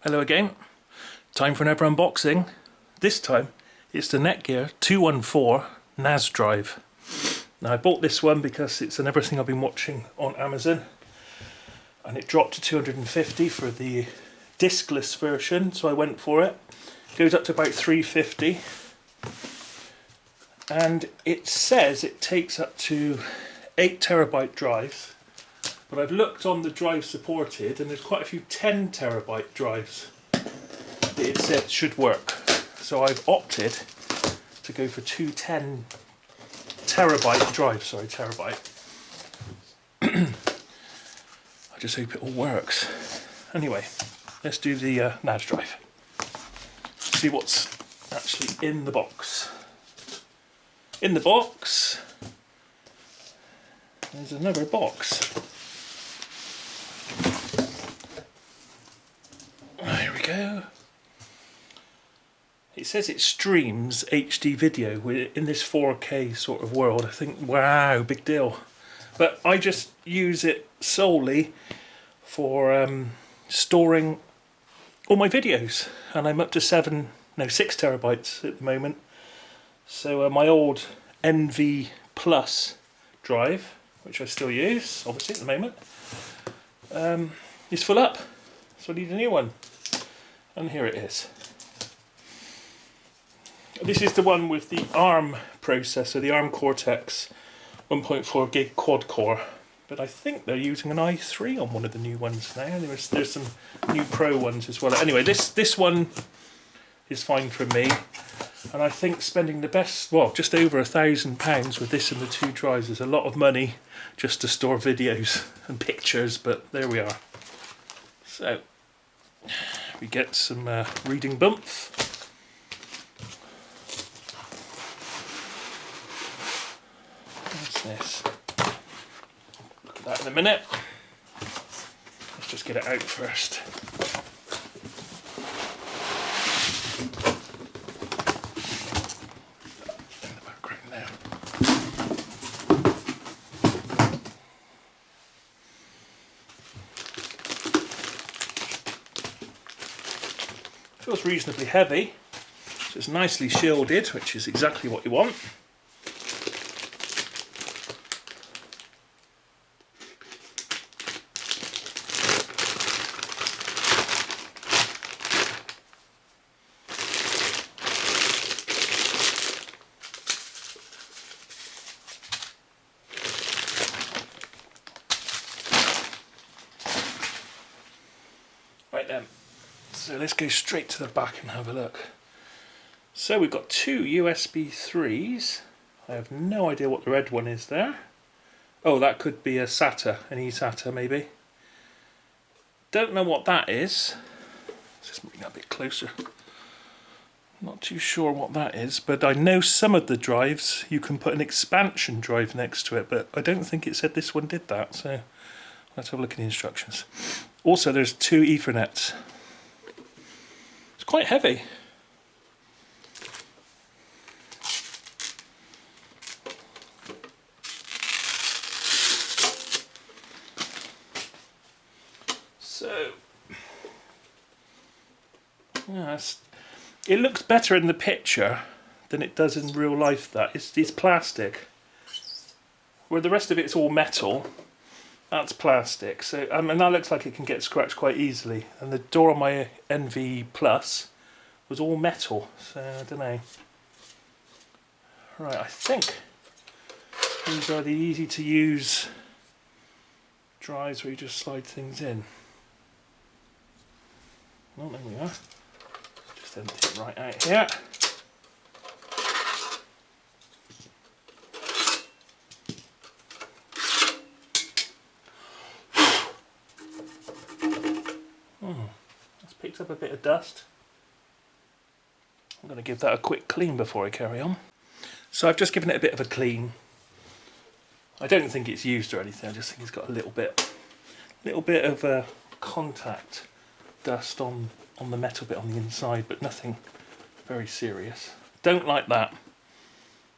Hello again. Time for another unboxing. This time it's the NETGEAR 214 NAS drive. Now I bought this one because it's another thing I've been watching on Amazon, and it dropped to 250 for the diskless version, so I went for it. Goes up to about 350, and it says it takes up to 8 terabyte drives. But I've looked on the drive supported, and there's quite a few 10 terabyte drives that it said should work. So I've opted to go for two 10 terabyte drives. Sorry, terabyte. I just hope it all works. Anyway, let's do the NAS drive. See what's actually in the box. In the box, there's another box. There we go. It says it streams HD video. We're in this 4K sort of world. I think, wow, big deal. But I just use it solely for storing all my videos. And I'm up to 6 terabytes at the moment. So my old NV Plus drive, which I still use, obviously at the moment, is full up. So I need a new one. And here it is. This is the one with the ARM processor, the ARM Cortex 1.4 gig quad core. But I think they're using an i3 on one of the new ones now. There's some new Pro ones as well. Anyway, this one is fine for me. And I think spending the best, well, just over £1,000 with this and the two drives is a lot of money just to store videos and pictures, but there we are. So, we get some reading bump. What's this? Look at that in a minute. Let's just get it out first. In the background now. Feels reasonably heavy, so it's nicely shielded, which is exactly what you want. Right then. So let's go straight to the back and have a look. So we've got two USB 3s. I have no idea what the red one is there. Oh, that could be a SATA, an eSATA maybe. Don't know what that is. Let's just bring that a bit closer. Not too sure what that is, but I know some of the drives you can put an expansion drive next to it, but I don't think it said this one did that, so let's have a look at the instructions. Also, there's two Ethernets. Quite heavy. So, yes, it looks better in the picture than it does in real life. That it's plastic, where the rest of it's all metal. That's plastic, so and that looks like it can get scratched quite easily. And the door on my NV Plus was all metal, so I don't know. Right, I think these are the easy to use drives where you just slide things in. Oh, there we are. Just empty it right out here. Picked up a bit of dust. I'm going to give that a quick clean before I carry on. So I've just given it a bit of a clean. I don't think it's used or anything. I just think it's got a little bit of contact dust on the metal bit on the inside, but nothing very serious. Don't like that.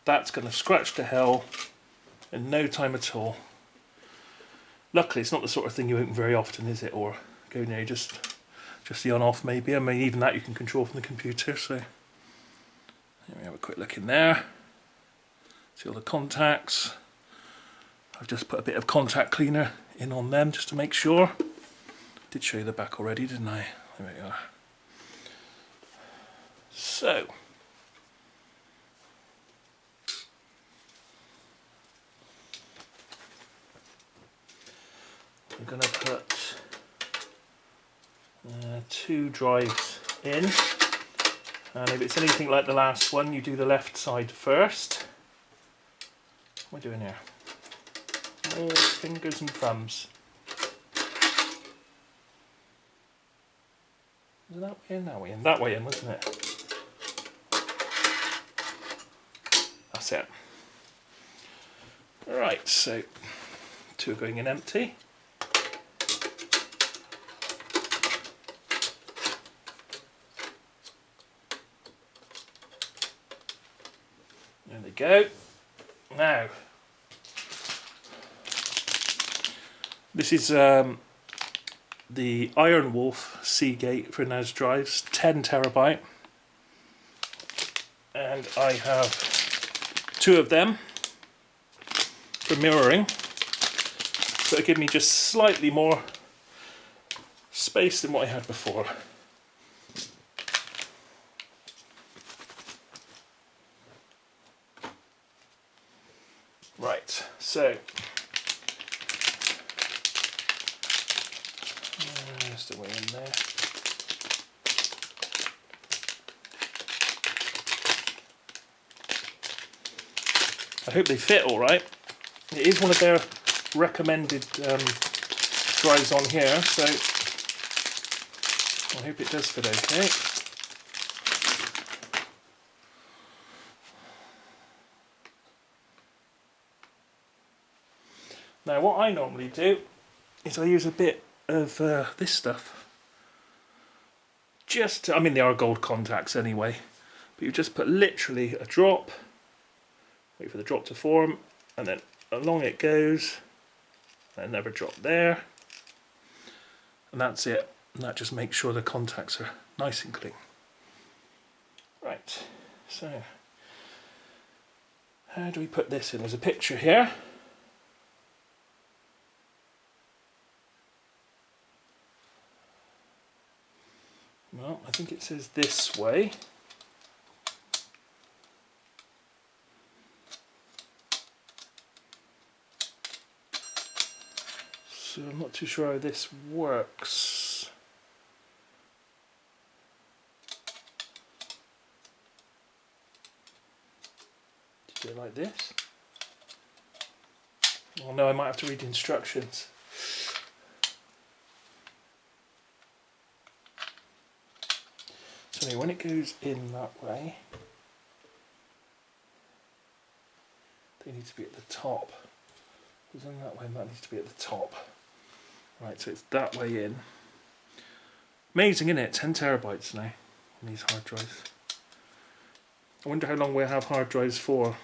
That's going to scratch to hell in no time at all. Luckily, it's not the sort of thing you open very often, is it? Or go, just just the on-off maybe. I mean, even that you can control from the computer. So let me have a quick look in there. See all the contacts. I've just put a bit of contact cleaner in on them just to make sure. Did show you the back already, didn't I? There we are. So I'm going to put 2 drives in, and if it's anything like the last one, you do the left side first. What am I doing here? Oh, fingers and thumbs. Is that way in? That way in? That way in, wasn't it? That's it. Right, so 2 are going in empty. There they go. Now, this is the Iron Wolf Seagate for NAS drives, 10 terabyte, and I have 2 of them for mirroring, so it'll give me just slightly more space than what I had before. Right, so just a way in there. I hope they fit all right. It is one of their recommended drives on here, so I hope it does fit okay. Now what I normally do is I use a bit of this stuff. I mean they are gold contacts anyway, but you just put literally a drop, wait for the drop to form, and then along it goes, and another drop there, and that's it. And that just makes sure the contacts are nice and clean. Right, so how do we put this in? There's a picture here. Well, I think it says this way. So I'm not too sure how this works. Do it like this? Oh no, I might have to read the instructions. So when it goes in that way, they need to be at the top. It goes in that way, and that needs to be at the top. Right, so it's that way in. Amazing, isn't it? 10 terabytes now on these hard drives. I wonder how long we'll have hard drives for.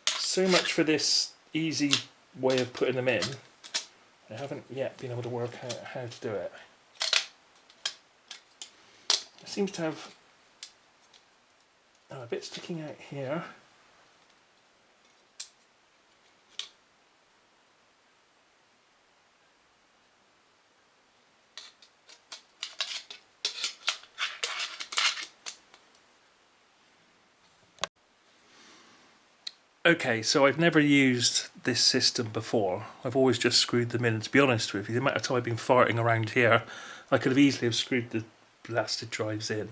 So much for this easy way of putting them in. I haven't yet been able to work out how to do it. It seems to have a bit sticking out here. Okay, so I've never used this system before. I've always just screwed them in, and to be honest with you, the amount of time I've been farting around here, I could have easily have screwed the blasted drives in.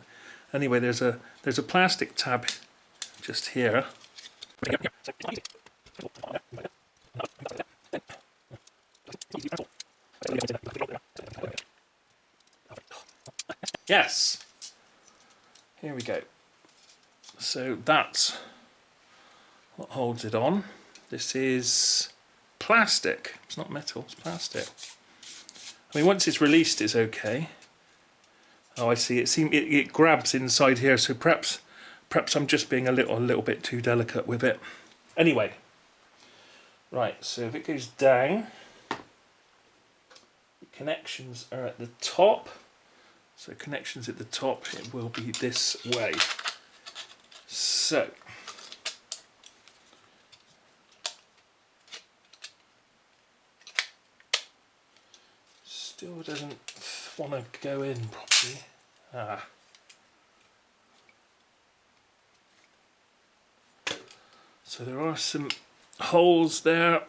Anyway, there's a plastic tab just here. Yes! Here we go. So that's what holds it on. This is plastic. It's not metal, it's plastic. I mean, once it's released, it's okay. Oh, I see. It grabs inside here, so perhaps I'm just being a little bit too delicate with it. Anyway, right. So if it goes down, connections are at the top. So connections at the top, it will be this way. So still doesn't want to go in properly. So there are some holes there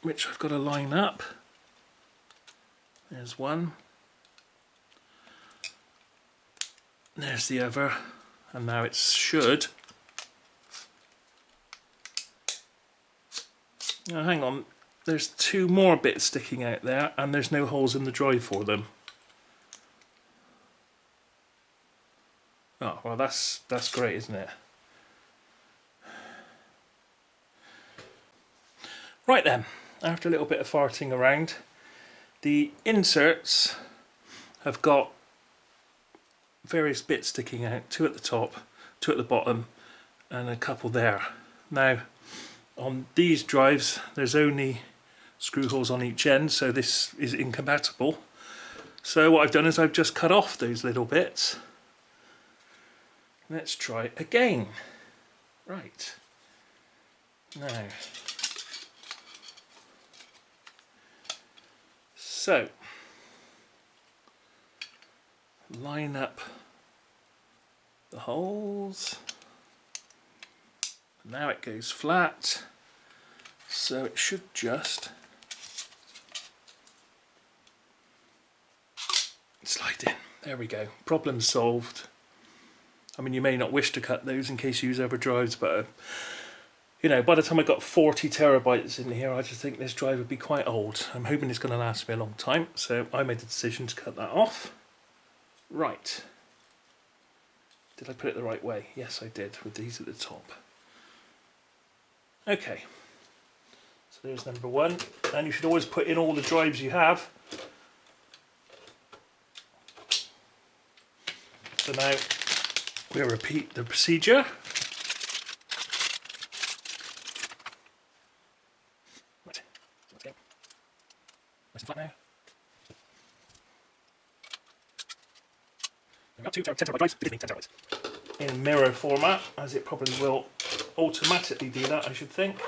which I've got to line up. There's one. There's the other. And now it should. Now hang on. There's two more bits sticking out there and there's no holes in the drive for them. Oh, well that's great, isn't it? Right then, after a little bit of farting around, the inserts have got various bits sticking out, two at the top, two at the bottom, and a couple there. Now, on these drives, there's only screw holes on each end, so this is incompatible. So what I've done is I've just cut off those little bits. Let's try again. Right. Now, so line up the holes. Now it goes flat, so it should just slide in. There we go. Problem solved. I mean, you may not wish to cut those in case you use other drives, but you know, by the time I got 40 terabytes in here, I just think this drive would be quite old. I'm hoping it's going to last me a long time, so I made the decision to cut that off. Right. Did I put it the right way? Yes, I did, with these at the top. Okay. So there's number one, and you should always put in all the drives you have. So now we'll repeat the procedure. Right. So let's go. Nice and flat now. We've got 10 terabyte drives, 10 terabytes. In mirror format, as it probably will automatically do that, I should think.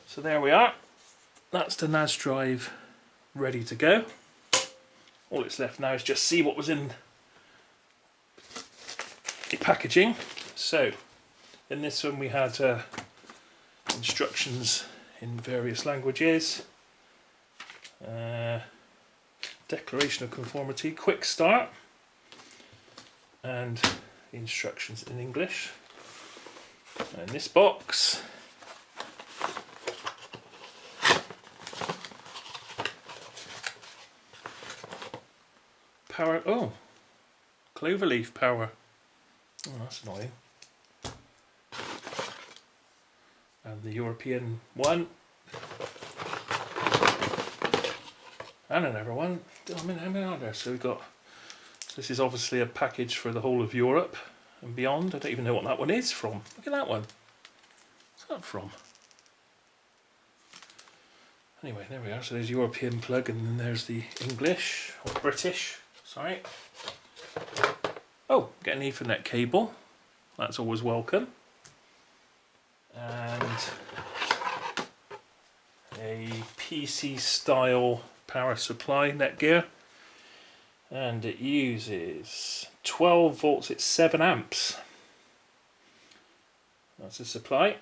So there we are. That's the NAS drive ready to go. All that's left now is just see what was in the packaging. So in this one we had instructions in various languages, declaration of conformity, quick start, and the instructions in English. And this box power, oh, cloverleaf power. Oh, that's annoying. And the European one. And another one. I mean, how many are there? So we've got, this is obviously a package for the whole of Europe and beyond. I don't even know what that one is from. Look at that one. What's that from? Anyway, there we are. So there's European plug, and then there's the English, or British, sorry. Oh, get an Ethernet cable. That's always welcome. And a PC style power supply, NETGEAR. And it uses 12 volts, it's 7 amps. That's the supply.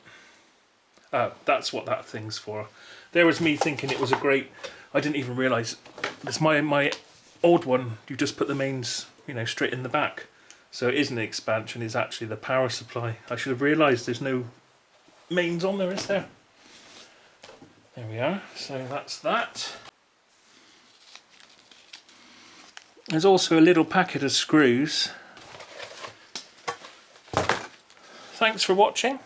Oh, that's what that thing's for. There was me thinking it was a great, I didn't even realise, it's my old one, you just put the mains, you know, straight in the back. So it isn't an expansion, it's actually the power supply. I should have realised there's no mains on there, is there? There we are, so that's that. There's also a little packet of screws. Thanks for watching.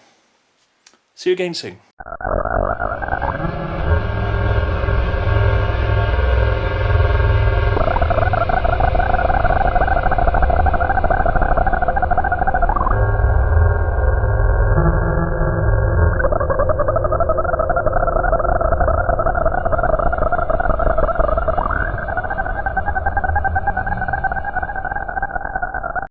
See you again soon.